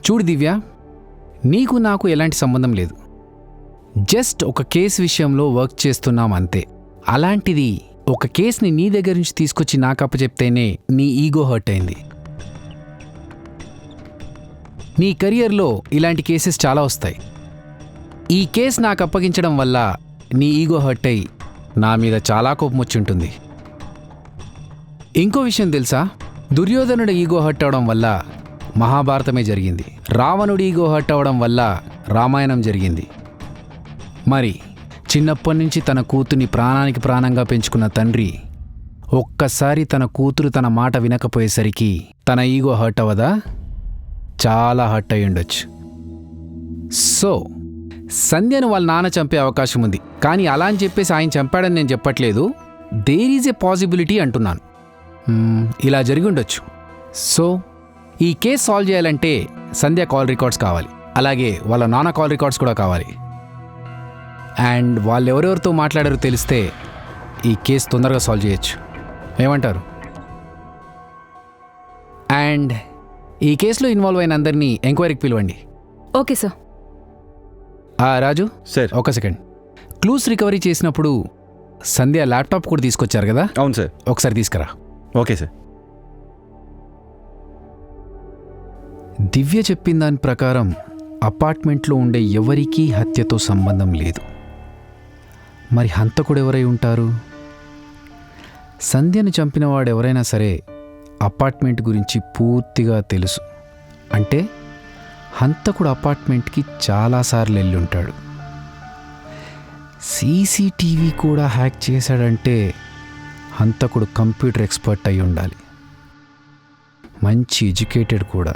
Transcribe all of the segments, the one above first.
చూడు దివ్య, నీకు నాకు ఎలాంటి సంబంధం లేదు. జస్ట్ ఒక కేసు విషయంలో వర్క్ చేస్తున్నాం అంతే. అలాంటిది ఒక కేసుని నీ దగ్గర నుంచి తీసుకొచ్చి నాకు అప్పచెప్తేనే నీ ఈగో హర్ట్ అయింది. నీ కెరియర్లో ఇలాంటి కేసెస్ చాలా వస్తాయి. ఈ కేసు నాకు అప్పగించడం వల్ల నీ ఈగో హర్ట్ అయ్యి నా మీద చాలా కోపం వచ్చి ఉంటుంది. ఇంకో విషయం తెలుసా, దుర్యోధనుడి ఈగో హర్ట్ అవడం వల్ల మహాభారతమే జరిగింది. రావణుడి ఈగో హర్ట్ అవడం వల్ల రామాయణం జరిగింది. మరి చిన్నప్పటి నుంచి తన కూతుర్ని ప్రాణానికి ప్రాణంగా పెంచుకున్న తండ్రి ఒక్కసారి తన కూతురు తన మాట వినకపోయేసరికి తన ఈగో హర్ట్ అవ్వదా? చాలా హర్ట్ అయి ఉండొచ్చు. సో సంధ్యను వాళ్ళ నాన్న చంపే అవకాశం ఉంది, కానీ అలా అని చెప్పేసి ఆయన చంపాడని నేను చెప్పట్లేదు. దేర్ ఈజ్ ఎ పాసిబిలిటీ అంటున్నాను. ఇలా జరిగి ఉండొచ్చు. సో ఈ కేసు సాల్వ్ చేయాలంటే సంధ్య కాల్ రికార్డ్స్ కావాలి, అలాగే వాళ్ళ నాన్న కాల్ రికార్డ్స్ కూడా కావాలి. అండ్ వాళ్ళు ఎవరెవరితో మాట్లాడారో తెలిస్తే ఈ కేసు తొందరగా సాల్వ్ చేయొచ్చు. ఏమంటారు? అండ్ ఈ కేసులో ఇన్వాల్వ్ అయిన అందరినీ ఎంక్వైరీకి పిలవండి. Okay sir. రాజు సార్, ఒక సెకండ్. క్లూస్ రికవరీ చేసినప్పుడు సంధ్య ల్యాప్టాప్ కూడా తీసుకొచ్చారు కదా? అవును సార్. ఒకసారి తీసుకురా. Okay sir. దివ్య చెప్పిన దాని ప్రకారం అపార్ట్మెంట్లో ఉండే ఎవరికీ హత్యతో సంబంధం లేదు. మరి హంతకుడు ఎవరై ఉంటారు? సంధ్యను చంపినవాడు ఎవరైనా సరే అపార్ట్మెంట్ గురించి పూర్తిగా తెలుసు. అంటే హంతకుడు అపార్ట్మెంట్కి చాలాసార్లు వెళ్ళి ఉంటాడు. సీసీటీవీ కూడా హ్యాక్ చేశాడంటే హంతకుడు కంప్యూటర్ ఎక్స్పర్ట్ అయి ఉండాలి, మంచి ఎడ్యుకేటెడ్ కూడా.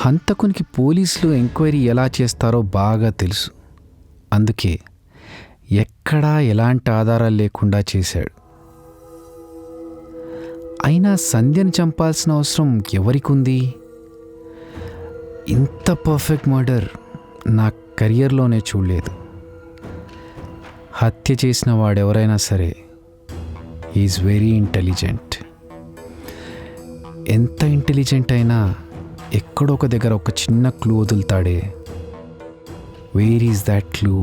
హంతకునికి పోలీసులు ఎంక్వైరీ ఎలా చేస్తారో బాగా తెలుసు. అందుకే ఎక్కడా ఎలాంటి ఆధారాలు లేకుండా చేశాడు. అయినా సంధ్యను చంపాల్సిన అవసరం ఎవరికుంది? ఇంత పర్ఫెక్ట్ మర్డర్ నా కెరియర్లోనే చూడలేదు. హత్య చేసిన వాడెవరైనా సరే ఈజ్ వెరీ ఇంటెలిజెంట్. ఎంత ఇంటెలిజెంట్ అయినా ఎక్కడో ఒక దగ్గర ఒక చిన్న క్లూ వదులుతాడే. Where is that clue?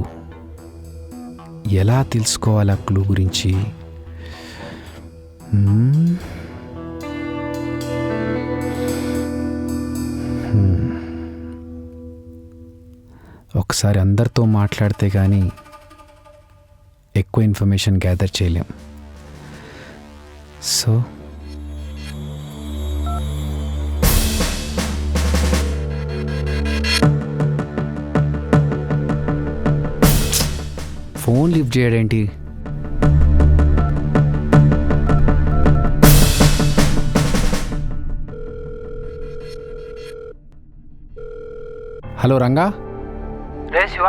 ఎలా తెలుసుకోవాలి ఆ క్లూ గురించి? ఒకసారి అందరితో మాట్లాడితే కానీ ఎక్కువ ఇన్ఫర్మేషన్ గ్యాదర్ చేయలేం. సో ఫోన్ లిఫ్ట్ చేయడేంటి? హలో రంగా. రే శివ,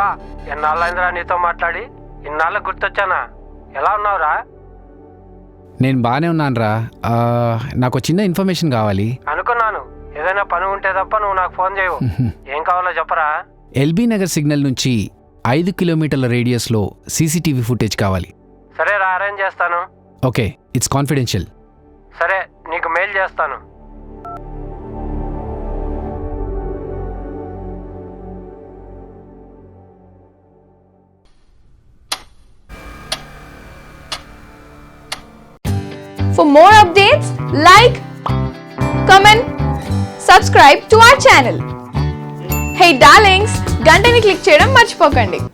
ఎన్నాళ్ళైందిరా నీతో మాట్లాడి? ఇన్నాళ్ళకు గుర్తొచ్చానా? ఎలా ఉన్నావురా? నేను బాగానే ఉన్నానురా. నాకు చిన్న ఇన్ఫర్మేషన్ కావాలి. అనుకున్నాను, ఏదైనా పని ఉంటే తప్ప నువ్వు నాకు ఫోన్ చేయవు. ఏం కావాలో చెప్పరా? ఎల్బీ నగర్ సిగ్నల్ నుంచి 5 కిలోమీటర్ల రేడియస్లో సీసీటీవీ ఫుటేజ్ కావాలి. సరే రా, అరేంజ్ చేస్తాను. Okay, it's confidential. సరే, నీకు మెయిల్ చేస్తాను. For more updates, like, comment, subscribe to our channel. Hey darlings, గంటని click చేయడం మర్చిపోకండి.